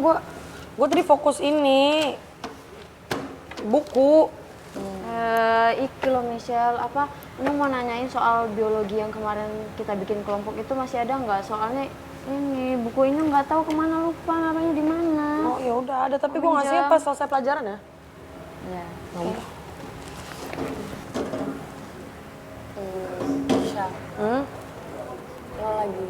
gue tadi fokus ini buku. Iki loh Michelle, ini mau nanyain soal biologi yang kemarin kita bikin kelompok itu masih ada nggak? Soalnya ini buku ini nggak tahu kemana, lupa naruhnya di mana. Oh ya udah ada, tapi gue ngasihnya pas selesai pelajaran ya. Iya. Oke. Michelle. Lo lagi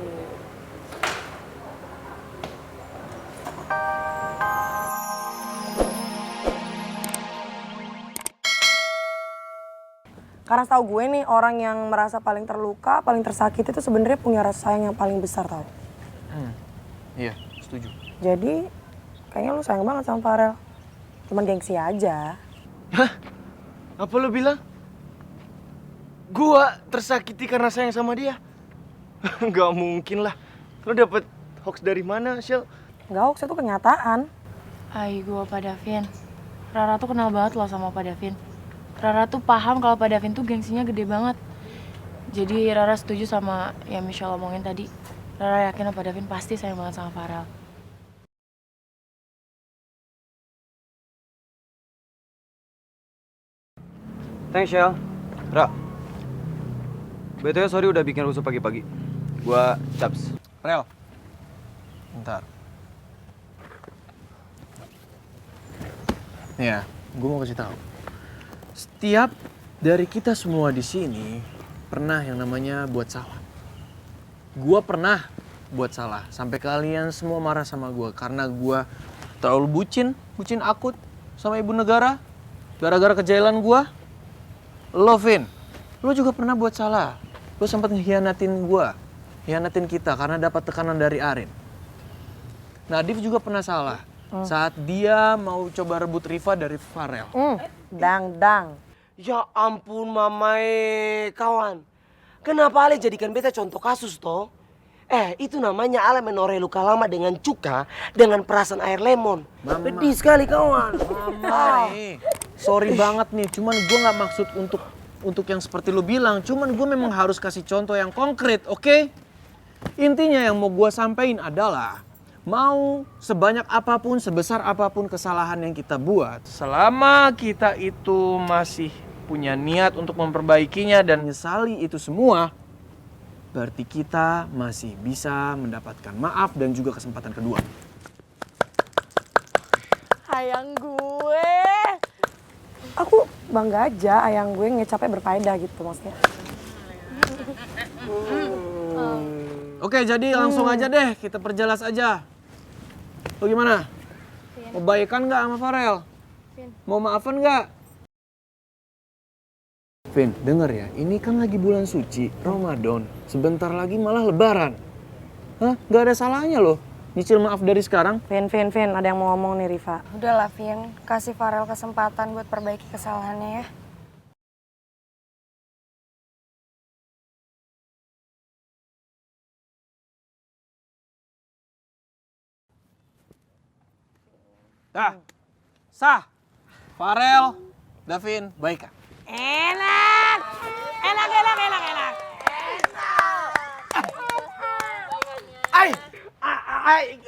Karena tahu gue nih orang yang merasa paling terluka, paling tersakiti itu sebenarnya punya rasa sayang yang paling besar tau. Iya, setuju. Jadi kayaknya lu sayang banget sama Farel. Cuman gengsi aja. Hah? Apa lo bilang? Gua tersakiti karena sayang sama dia? Gak mungkin lah. Lo dapet hoax dari mana, Shell? Nggak hoax, itu kenyataan. Hai, gue Pak Davin. Rara tuh kenal banget loh sama Pak Davin. Rara tuh paham kalau Pak Davin tuh gengsinya gede banget. Jadi Rara setuju sama yang Michelle omongin tadi. Rara yakin Pak Davin pasti sayang banget sama Farel. Thanks, Shell. Ra. BTW sorry udah bikin rusuh pagi-pagi. Gua Caps. Rel. Bentar. Ya, gue mau kasih tahu. Setiap dari kita semua di sini pernah yang namanya buat salah. Gua pernah buat salah sampai kalian semua marah sama gua karena gua terlalu bucin akut sama ibu negara gara-gara kejailan gua. Lo Vin, lo juga pernah buat salah. Lo sempat ngehianatin gua, hianatin kita karena dapat tekanan dari Arin. Nadif juga pernah salah saat dia mau coba rebut Riva dari Farel. Dang. Ya ampun mamai kawan. Kenapa Ale jadikan beta contoh kasus toh? Itu namanya Ale menoreh luka lama dengan cuka dengan perasan air lemon. Pedih sekali kawan. Mamai, sorry banget nih. Cuman gue nggak maksud untuk yang seperti lu bilang. Cuman gue memang harus kasih contoh yang konkret, oke? Intinya yang mau gue sampaikan adalah mau sebanyak apapun, sebesar apapun kesalahan yang kita buat, selama kita itu masih punya niat untuk memperbaikinya dan menyesali itu semua, berarti kita masih bisa mendapatkan maaf dan juga kesempatan kedua. Ayang gue. Aku bangga aja ayang gue ngecapnya berfaedah gitu maksudnya. Oke, jadi langsung aja deh, kita perjelas aja. Lo gimana? Mau baikan nggak sama Farel? Mau maafan nggak? Vin, denger ya, ini kan lagi bulan suci, Ramadan. Sebentar lagi malah lebaran. Hah? Nggak ada salahnya loh nyicil maaf dari sekarang. Vin, ada yang mau ngomong nih Riva. Udahlah Vin, kasih Farel kesempatan buat perbaiki kesalahannya ya. Sah. Farel, Davin, baik kan? Enak.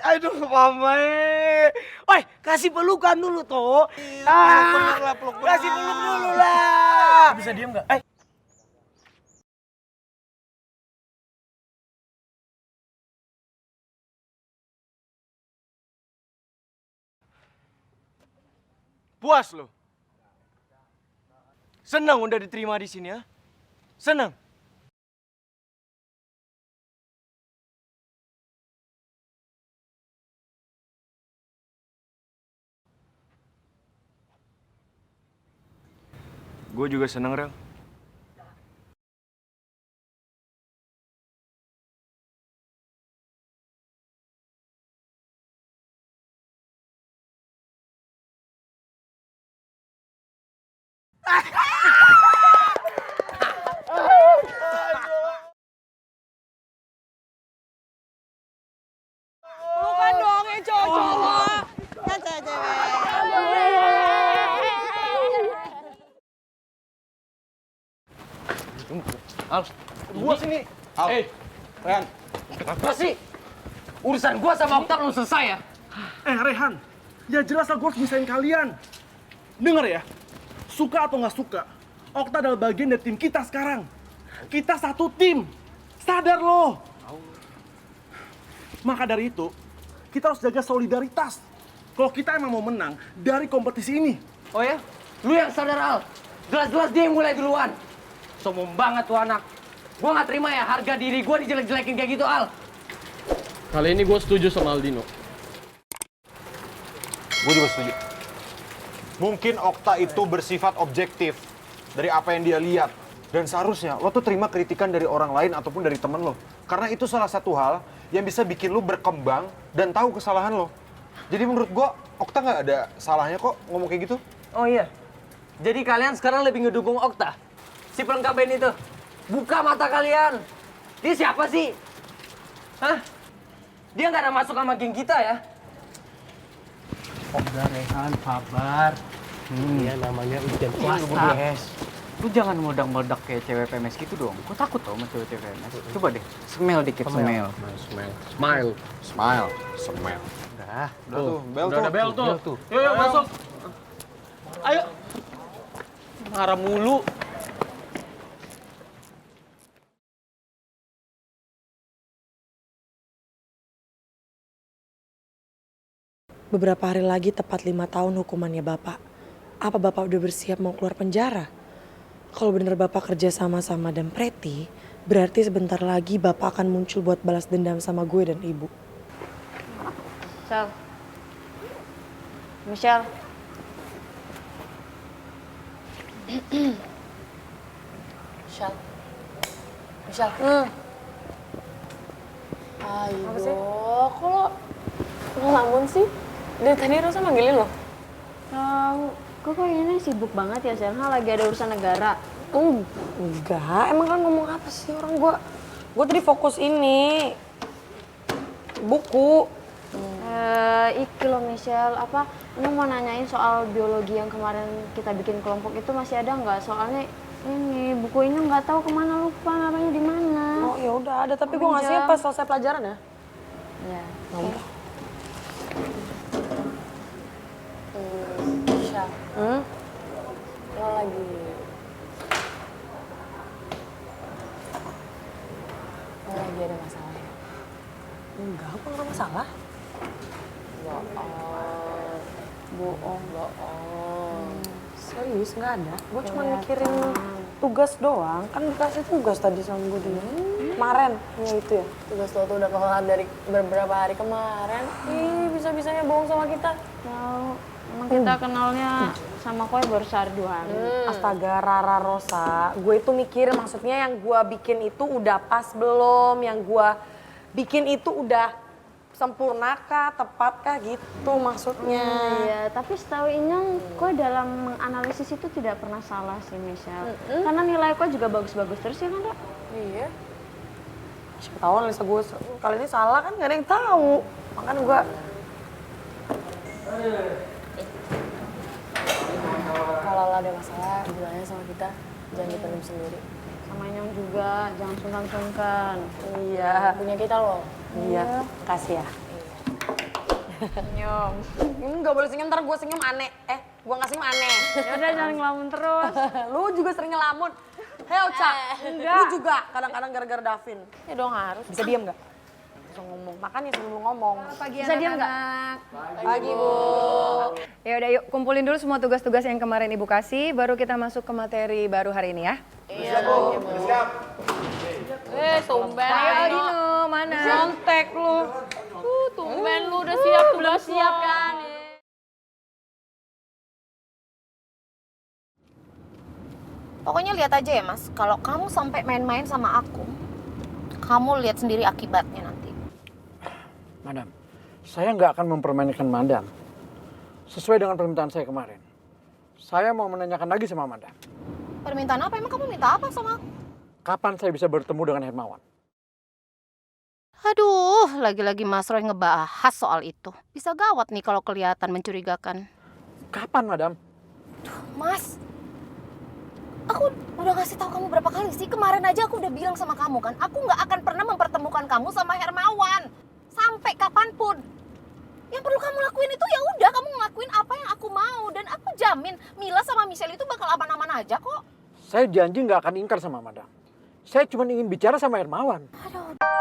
Aduh mamai. Oi, kasih pelukan dulu toh. Peluk Kasih peluk dulu lah. Bisa diem nggak? Puas lo? Senang udah diterima di sini ya? Senang? Gue juga seneng, Rel. Bukan dong yang cowok-cowok. Yang cewek-cewek. Al, gua sini. Ren, kenapa sih? Urusan gua sama Okta belum selesai ya? Rehan, ya jelas lah gue harus misahin kalian. Dengar ya, suka atau nggak suka, Okta adalah bagian dari tim kita sekarang. Kita satu tim, sadar loh. Maka dari itu, kita harus jaga solidaritas. Kalau kita emang mau menang dari kompetisi ini. Oh ya? Lu yang sadar, Al. Jelas-jelas dia yang mulai duluan. Sombong banget tuh anak. Gua nggak terima ya harga diri gua dijelek-jelekin kayak gitu, Al. Kali ini gue setuju sama Aldino. Gue juga setuju. Mungkin Okta itu bersifat objektif dari apa yang dia lihat. Dan seharusnya lo tuh terima kritikan dari orang lain ataupun dari temen lo. Karena itu salah satu hal yang bisa bikin lo berkembang dan tahu kesalahan lo. Jadi menurut gue, Okta nggak ada salahnya kok ngomong kayak gitu. Oh iya. Jadi kalian sekarang lebih ngedukung Okta? Si pelengkap band itu? Buka mata kalian. Dia siapa sih? Hah? Dia nggak ada masuk sama geng kita ya? Udah Rehan, sabar. Iya namanya ujian swasta. Lu jangan meledak-meledak kayak cewek PMS gitu dong. Gue takut tau sama cewek PMS. Coba deh, smell dikit, smell. Smile. Smile, smile. Udah. Udah tuh, bel Udah tuh. ada bel tuh. Bel tuh. Yuk, masuk. Ayo. Marah mulu. Beberapa hari lagi tepat 5 tahun hukumannya Bapak. Apa Bapak udah bersiap mau keluar penjara? Kalau bener Bapak kerja sama sama Madam Preti, berarti sebentar lagi Bapak akan muncul buat balas dendam sama gue dan Ibu. Michelle. Michelle. Michelle. Michelle. Ayo, kok lo ngelamun sih? Dari tadi Rosa manggilin lo. Kok kayaknya sibuk banget ya, Selha, lagi ada urusan negara. Enggak, emang kan ngomong apa sih orang gue tadi fokus ini buku. Iki loh Michelle, ini mau nanyain soal biologi yang kemarin kita bikin kelompok itu masih ada nggak? Soalnya ini buku ini nggak tahu kemana, lupa naruhnya di mana. Oh ya udah ada, tapi gue ngasihnya pas selesai pelajaran ya. Ya. Oke. Michelle. Lo lagi ada masalah ya? Enggak, gue nggak masalah. Bohong. Serius nggak ada. Gue cuma mikirin tugas doang. Kan dikasih tugas tadi sama gue dia. Kemarin, ya itu ya. Tugas lo tuh udah kelar dari beberapa hari kemarin. Ih, bisa-bisanya bohong sama kita. Tahu, emang kita kenalnya sama Koi baru sehari 2 hari. Astaga, Rara Rosa. Gue itu mikir maksudnya yang gue bikin itu udah pas belum? Yang gue bikin itu udah sempurnakah, tepatkah gitu maksudnya. Iya, tapi setahu Inyong, Koi dalam menganalisis itu tidak pernah salah sih, Michelle. Karena nilai Koi juga bagus-bagus terus ya kan, Kak? Iya. Siapa tahu analisa gue kali ini salah kan, gak ada yang tahu. Makanya gue... Kalau lo ada masalah, bilangnya sama kita. Jangan dipendam sendiri. Sama Inyong juga, jangan sungkan-sungkan. Iya. Punya kita loh. Iya, kasih ya. Senyum. Gak boleh senyum, ntar gue senyum aneh. Gue gak senyum aneh. Yaudah, jangan ngelamun terus. Lu juga sering ngelamun. Hei Oca, lu juga kadang-kadang gara-gara Davin. Ya dong harus. Bisa diem gak? Bisa ngomong, makanya sebelum lu ngomong. Bisa diam nggak? Pagi Bu. Ya udah yuk kumpulin dulu semua tugas-tugas yang kemarin Ibu kasih, baru kita masuk ke materi baru hari ini ya. Iya, Bu. Siap. Tumben. Ayo Aldino, mana? Nyontek lu. Tumben lu udah siap, udah siap kan. Pokoknya lihat aja ya Mas, kalau kamu sampai main-main sama aku, kamu lihat sendiri akibatnya nanti. Madam, saya nggak akan mempermainkan Madam. Sesuai dengan permintaan saya kemarin. Saya mau menanyakan lagi sama Madam. Permintaan apa? Emang kamu minta apa sama aku? Kapan saya bisa bertemu dengan Hermawan? Aduh, lagi-lagi Mas Roy ngebahas soal itu. Bisa gawat nih kalau kelihatan mencurigakan. Kapan, Madam? Mas, aku udah ngasih tahu kamu berapa kali sih? Kemarin aja aku udah bilang sama kamu kan, aku nggak akan pernah mempertemukan kamu sama Hermawan. Sampai kapanpun. Yang perlu kamu kamu lakuin itu ya udah, kamu ngelakuin apa yang aku mau dan aku jamin Mila sama Michelle itu bakal aman-aman aja kok. Saya janji nggak akan ingkar sama Madam. Saya cuma ingin bicara sama Hermawan. Aduh.